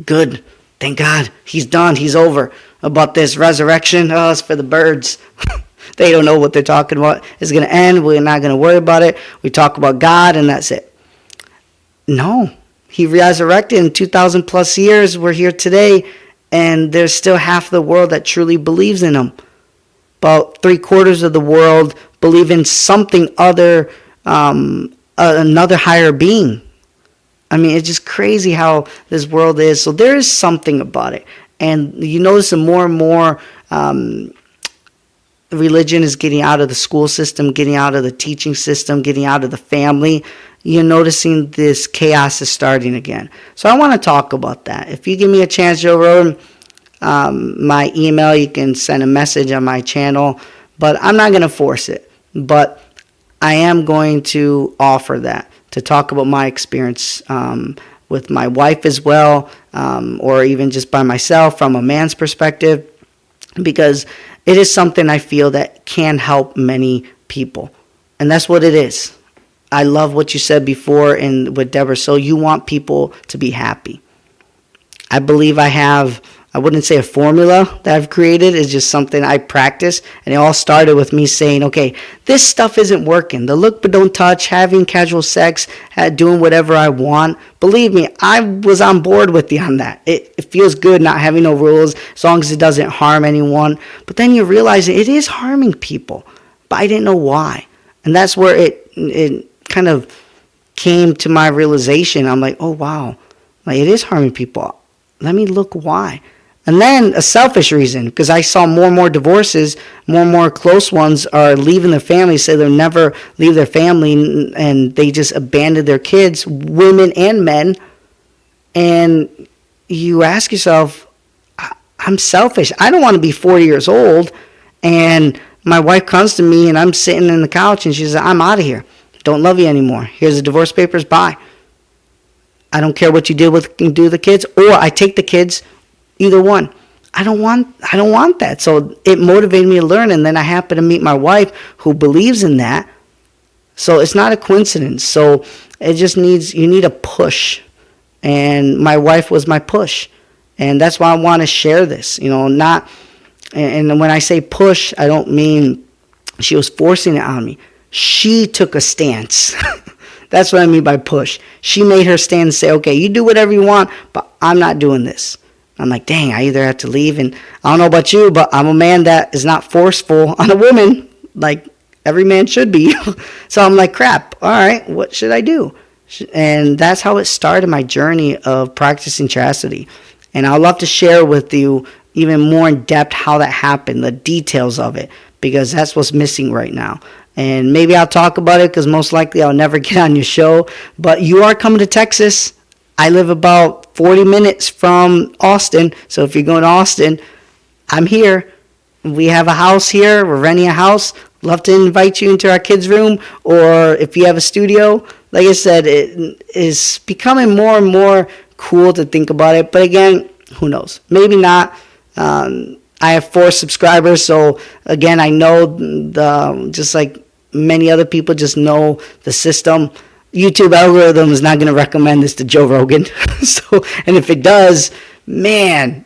Good. Thank God. He's done. He's over. About this resurrection, it's for the birds. They don't know what they're talking about. It's going to end. We're not going to worry about it. We talk about God, and that's it. No. He resurrected in 2,000 plus years. We're here today, and there's still half the world that truly believes in Him. About 3/4 of the world believe in something other, another higher being. It's just crazy how this world is. So there is something about it. And you notice more and more religion is getting out of the school system, getting out of the teaching system, getting out of the family, you're noticing this chaos is starting again. So I want to talk about that. If you give me a chance, Joe Rogan, my email, you can send a message on my channel, but I'm not going to force it. But I am going to offer that, to talk about my experience with my wife as well, or even just by myself from a man's perspective, because it is something I feel that can help many people. And that's what it is. I love what you said before with Deborah. So you want people to be happy. I believe I wouldn't say a formula that I've created. It's just something I practice. And it all started with me saying, okay, this stuff isn't working. The look but don't touch, having casual sex, doing whatever I want. Believe me, I was on board with you on that. It feels good not having no rules as long as it doesn't harm anyone. But then you realize it is harming people. But I didn't know why. And that's where it kind of came to my realization. I'm like, oh, wow, like it is harming people. Let me look why. And then a selfish reason, because I saw more and more divorces, more and more close ones are leaving their family, say they'll never leave their family, and they just abandon their kids, women and men. And you ask yourself, I'm selfish. I don't want to be 40 years old, and my wife comes to me, and I'm sitting in the couch, and she says, I'm out of here. Don't love you anymore. Here's the divorce papers. Bye. I don't care what you do with the kids, or I take the kids. Either one. I don't want that. So it motivated me to learn, and then I happened to meet my wife who believes in that. So it's not a coincidence. So it just you need a push. And my wife was my push. And that's why I want to share this. And when I say push, I don't mean she was forcing it on me. She took a stance. That's what I mean by push. She made her stand and say, okay, you do whatever you want, but I'm not doing this. I'm like, dang, I either have to leave, and I don't know about you, but I'm a man that is not forceful on a woman like every man should be. So I'm like, crap, all right, what should I do? And that's how it started, my journey of practicing chastity. And I'd love to share with you even more in depth how that happened, the details of it, because that's what's missing right now. And maybe I'll talk about it because most likely I'll never get on your show. But you are coming to Texas. I live about 40 minutes from Austin. So if you're going to Austin, I'm here. We have a house here. We're renting a house. Love to invite you into our kids' room. Or if you have a studio, like I said, it is becoming more and more cool to think about it. But again, who knows? Maybe not. I have 4 subscribers. So again, I know just like many other people just know the system. YouTube algorithm is not going to recommend this to Joe Rogan. And if it does, man,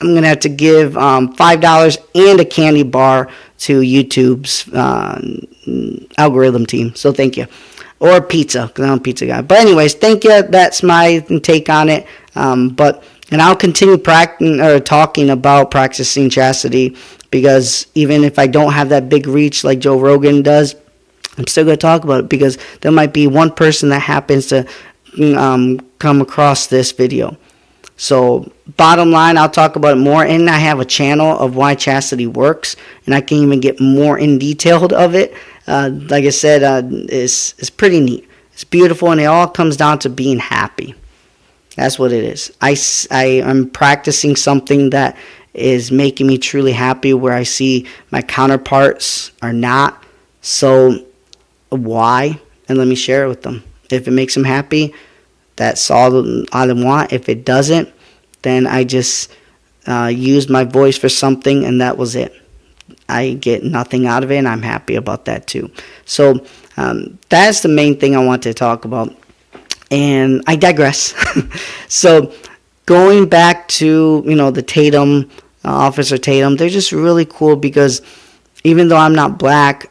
I'm going to have to give $5 and a candy bar to YouTube's algorithm team. So thank you. Or pizza, because I'm a pizza guy. But anyways, thank you. That's my take on it. And I'll continue talking about practicing chastity, because even if I don't have that big reach like Joe Rogan does, I'm still going to talk about it, because there might be one person that happens to come across this video. So bottom line, I'll talk about it more, and I have a channel of why chastity works, and I can even get more in detail of it. Like I said, it's pretty neat. It's beautiful, and it all comes down to being happy. That's what it is. I'm practicing something that is making me truly happy, where I see my counterparts are not. So why? And let me share it with them. If it makes them happy, that's all I want. If it doesn't, then I just used my voice for something, and that was it. I get nothing out of it, and I'm happy about that too. So that's the main thing I want to talk about. And I digress. So going back to, the Tatum, Officer Tatum, they're just really cool, because even though I'm not black,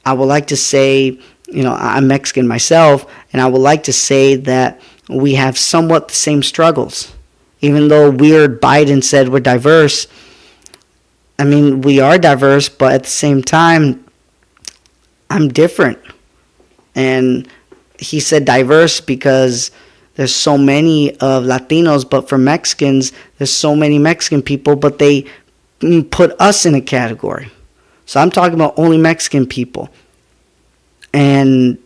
I would like to say, I'm Mexican myself, and I would like to say that we have somewhat the same struggles. Even though weird Biden said we're diverse, I mean, we are diverse, but at the same time, I'm different. And he said diverse because there's so many of Latinos, but for Mexicans, there's so many Mexican people, but they put us in a category. So I'm talking about only Mexican people. And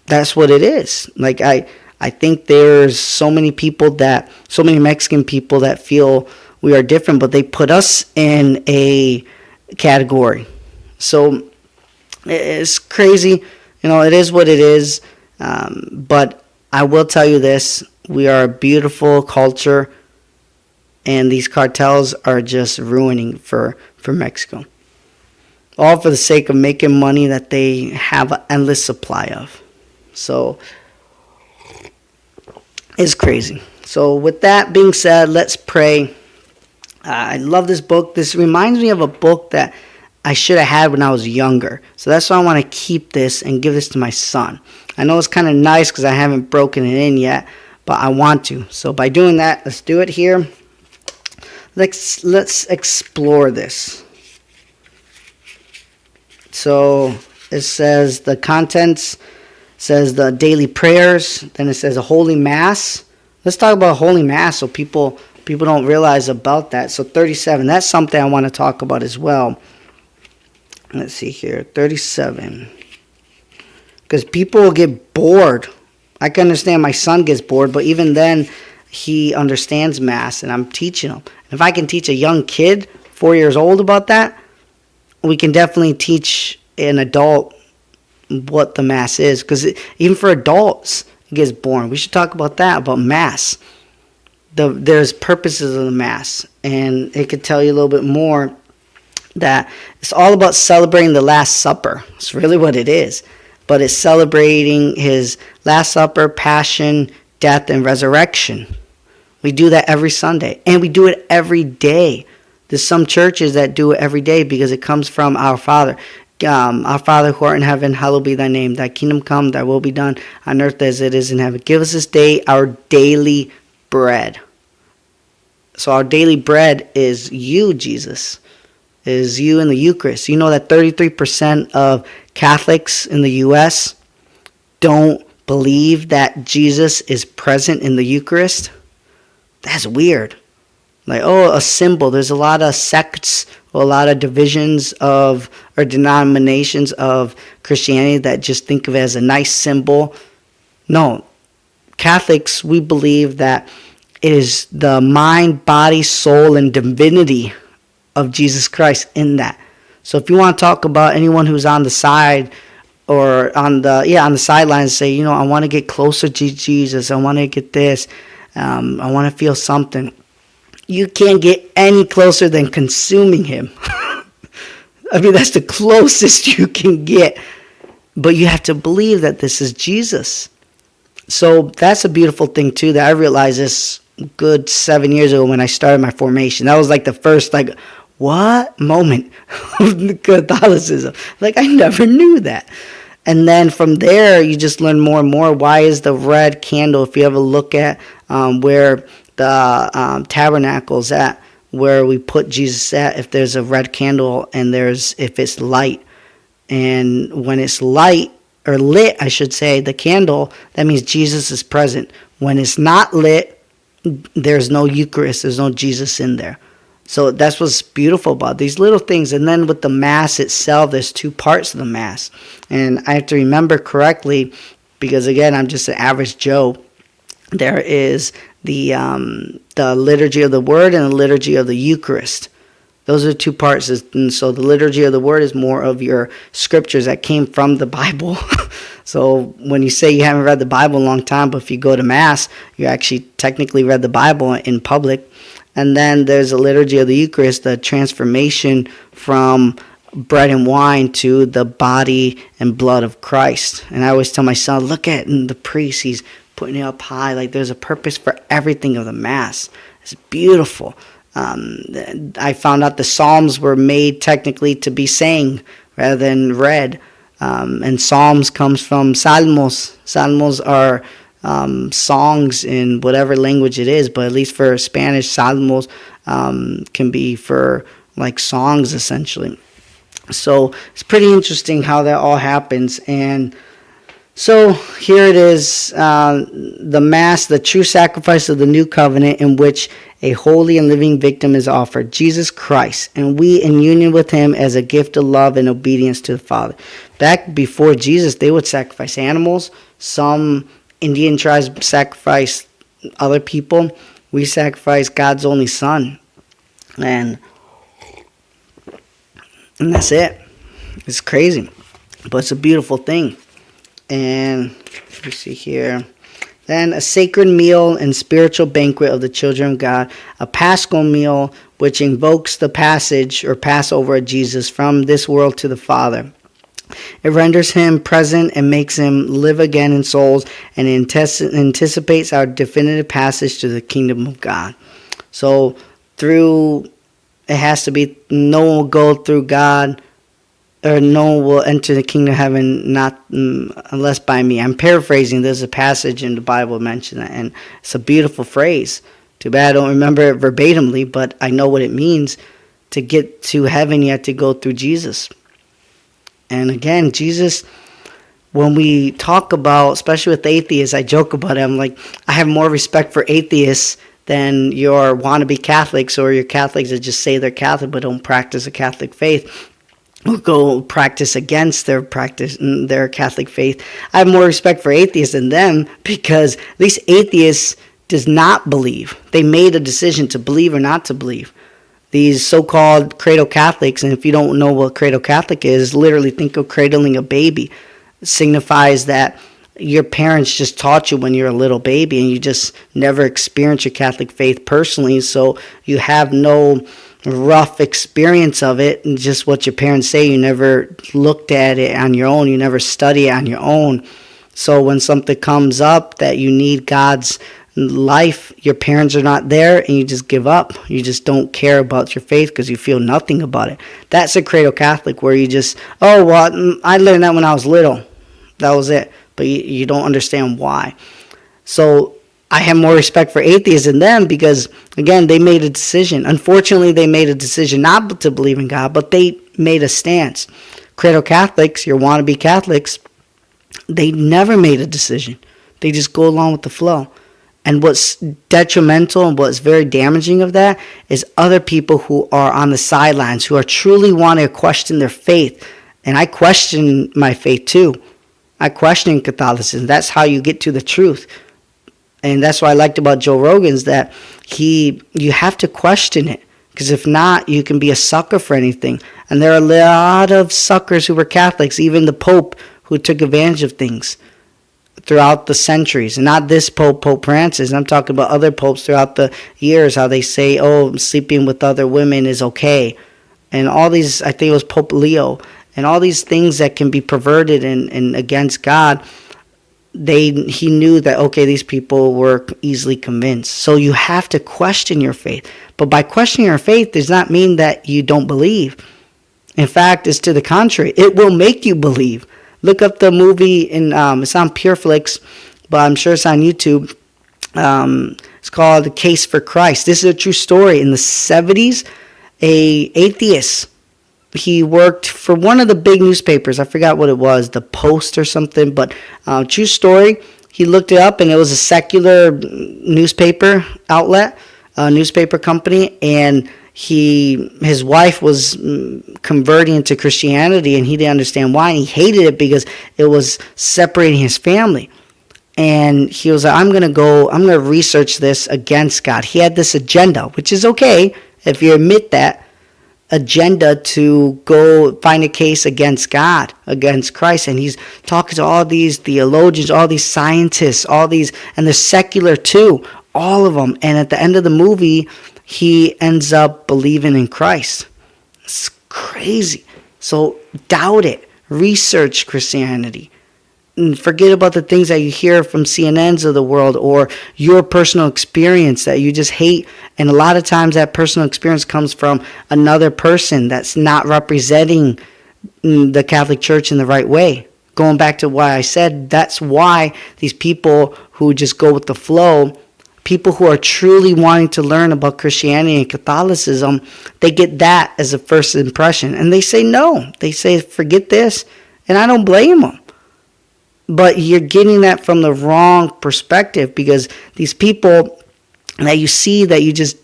that's what it is. Like, I think there's so many Mexican people that feel we are different, but they put us in a category. So it's crazy. It is what it is. But I will tell you this. We are a beautiful culture, and these cartels are just ruining for Mexico. All for the sake of making money that they have an endless supply of. So it's crazy. So with that being said, let's pray. I love this book. This reminds me of a book that I should have had when I was younger. So that's why I want to keep this and give this to my son. I know it's kind of nice because I haven't broken it in yet, but I want to. So by doing that, let's do it here. Let's explore this. So it says the contents, says the daily prayers, then it says a holy mass. Let's talk about holy mass so people don't realize about that. So 37, that's something I want to talk about as well. Let's see here, 37. Because people will get bored. I can understand my son gets bored, but even then, he understands mass, and I'm teaching him. If I can teach a young kid, 4 years old, about that, we can definitely teach an adult what the mass is. Because even for adults, it gets boring. We should talk about that, about mass. There's purposes of the mass, and it could tell you a little bit more that it's all about celebrating the Last Supper. It's really what it is. But it's celebrating his Last Supper, passion, death, and resurrection. We do that every Sunday, and we do it every day. There's some churches that do it every day because it comes from our Father. Our Father who art in heaven, hallowed be thy name. Thy kingdom come, thy will be done on earth as it is in heaven. Give us this day our daily bread. So our daily bread is you, Jesus. Is you in the Eucharist. You know that 33% of Catholics in the U.S. don't believe that Jesus is present in the Eucharist? That's weird. Like, a symbol. There's a lot of sects, a lot of divisions or denominations of Christianity that just think of it as a nice symbol. No. Catholics, we believe that it is the mind, body, soul, and divinity of Jesus Christ in that. So if you want to talk about anyone who's on the side or on the sidelines, say, I want to get closer to Jesus. I want to get this. I want to feel something. You can't get any closer than consuming him. I mean, that's the closest you can get. But you have to believe that this is Jesus. So that's a beautiful thing, too, that I realized this good 7 years ago when I started my formation. That was like the first, what moment of Catholicism? I never knew that. And then from there, you just learn more and more. Why is the red candle, if you ever look at where the tabernacle's at, where we put Jesus at, if there's a red candle and if it's light. And when it's light, or lit, I should say, the candle, that means Jesus is present. When it's not lit, there's no Eucharist, there's no Jesus in there. So that's what's beautiful about these little things. And then with the Mass itself, there's two parts of the Mass. And I have to remember correctly, because again, I'm just an average Joe. There is the liturgy of the Word and the liturgy of the Eucharist. Those are two parts. And so the liturgy of the Word is more of your scriptures that came from the Bible. So when you say you haven't read the Bible in a long time, but if you go to Mass, you actually technically read the Bible in public. And then there's a liturgy of the Eucharist, the transformation from bread and wine to the body and blood of Christ. And I always tell my son, look at the priest, he's putting it up high. There's a purpose for everything of the Mass. It's beautiful. I found out the Psalms were made technically to be sang rather than read. And Psalms comes from Salmos. Salmos are songs in whatever language it is, but at least for Spanish, Salmos can be for songs essentially. So it's pretty interesting how that all happens. And So here it is, the Mass, the true sacrifice of the new covenant in which a holy and living victim is offered, Jesus Christ, and we in union with him as a gift of love and obedience to the Father. Back before Jesus, they would sacrifice animals. Some Indian tribes sacrifice other people. We sacrifice God's only Son. And that's it. It's crazy, but it's a beautiful thing. And let me see here. Then a sacred meal and spiritual banquet of the children of God, a Paschal meal which invokes the passage or Passover of Jesus from this world to the Father. It renders him present and makes him live again in souls, and anticipates our definitive passage to the kingdom of God. So it has to be, no one will go through God, or no one will enter the kingdom of heaven not unless by me. I'm paraphrasing. There's a passage in the Bible mentioned that, and it's a beautiful phrase. Too bad I don't remember it verbatimly, but I know what it means. To get to heaven, you have to go through Jesus. And again, Jesus, when we talk about, especially with atheists, I joke about it. I'm like, I have more respect for atheists than your wannabe Catholics, or your Catholics that just say they're Catholic but don't practice a Catholic faith, or go practice against their Catholic faith. I have more respect for atheists than them, because at least atheists does not believe. They made a decision to believe or not to believe. These so-called cradle Catholics, and if you don't know what cradle Catholic is, literally think of cradling a baby. It signifies that your parents just taught you when you're a little baby, and you just never experienced your Catholic faith personally, so you have no rough experience of it, and just what your parents say. You never looked at it on your own. You never study it on your own. So when something comes up that you need God's life, your parents are not there, and you just give up. You just don't care about your faith because you feel nothing about it. That's a cradle Catholic, where you just, oh, well, I learned that when I was little. That was it. But you don't understand why. So I have more respect for atheists than them, because, again, they made a decision. Unfortunately, they made a decision not to believe in God, but they made a stance. Cradle Catholics, your wannabe Catholics, they never made a decision. They just go along with the flow. And what's detrimental and what's very damaging of that is other people who are on the sidelines, who are truly wanting to question their faith. And I question my faith too. I question Catholicism. That's how you get to the truth. And that's what I liked about Joe Rogan's, that you have to question it. Because if not, you can be a sucker for anything. And there are a lot of suckers who were Catholics, even the Pope, who took advantage of things throughout the centuries. And not this Pope, Pope Francis. I'm talking about other popes throughout the years, how they say, oh, sleeping with other women is okay. And all these, I think it was Pope Leo, and all these things that can be perverted and against God. He knew that, okay, these people were easily convinced. So you have to question your faith. But by questioning your faith does not mean that you don't believe. In fact, it's to the contrary. It will make you believe. Look up the movie, it's on Pureflix, but I'm sure it's on YouTube. It's called The Case for Christ. This is a true story. In the 70s, a atheist, he worked for one of the big newspapers. I forgot what it was, the Post or something, but true story. He looked it up, and it was a secular newspaper outlet, newspaper company, and his wife was converting into Christianity, and he didn't understand why, and he hated it because it was separating his family. And he was like, I'm going to research this against God. He had this agenda, which is okay if you admit that agenda, to go find a case against God, against Christ. And he's talking to all these theologians, all these scientists, all these, and they're secular too, all of them. And at the end of the movie, he ends up believing in Christ. It's crazy. So doubt it. Research Christianity. And forget about the things that you hear from CNNs of the world, or your personal experience that you just hate. And a lot of times that personal experience comes from another person that's not representing the Catholic Church in the right way. Going back to why I said, that's why these people who just go with the flow, people who are truly wanting to learn about Christianity and Catholicism, they get that as a first impression. And they say no. They say, forget this. And I don't blame them. But you're getting that from the wrong perspective, because these people that you see that you just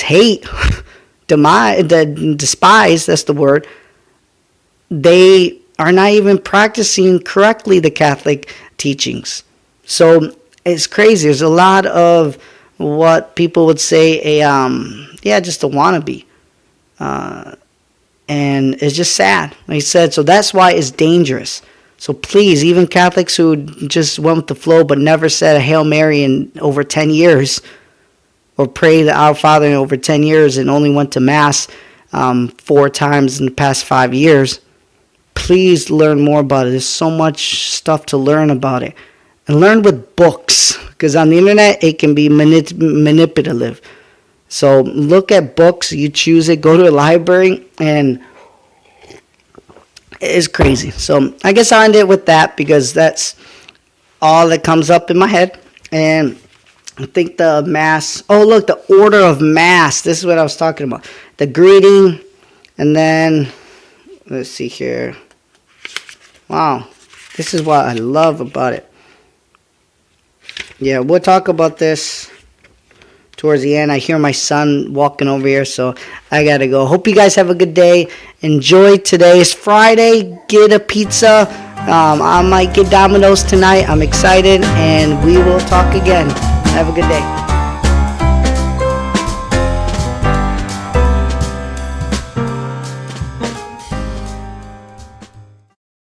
hate, despise, that's the word, they are not even practicing correctly the Catholic teachings. So it's crazy. There's a lot of what people would say just a wannabe. And it's just sad, like I said. So that's why it's dangerous. So please, even Catholics who just went with the flow but never said a Hail Mary in over 10 years, or prayed the Our Father in over 10 years, and only went to Mass 4 times in the past 5 years, please learn more about it. There's so much stuff to learn about it. And learn with books, because on the internet it can be manipulative. So look at books, you choose it, go to a library, and it's crazy. So I guess I'll end it with that, because that's all that comes up in my head. And I think the Mass, the order of Mass, this is what I was talking about. The greeting, and then, let's see here. Wow, this is what I love about it. Yeah, we'll talk about this towards the end. I hear my son walking over here, so I gotta go. Hope you guys have a good day. Enjoy today. It's Friday. Get a pizza. I might get Domino's tonight. I'm excited, and we will talk again. Have a good day.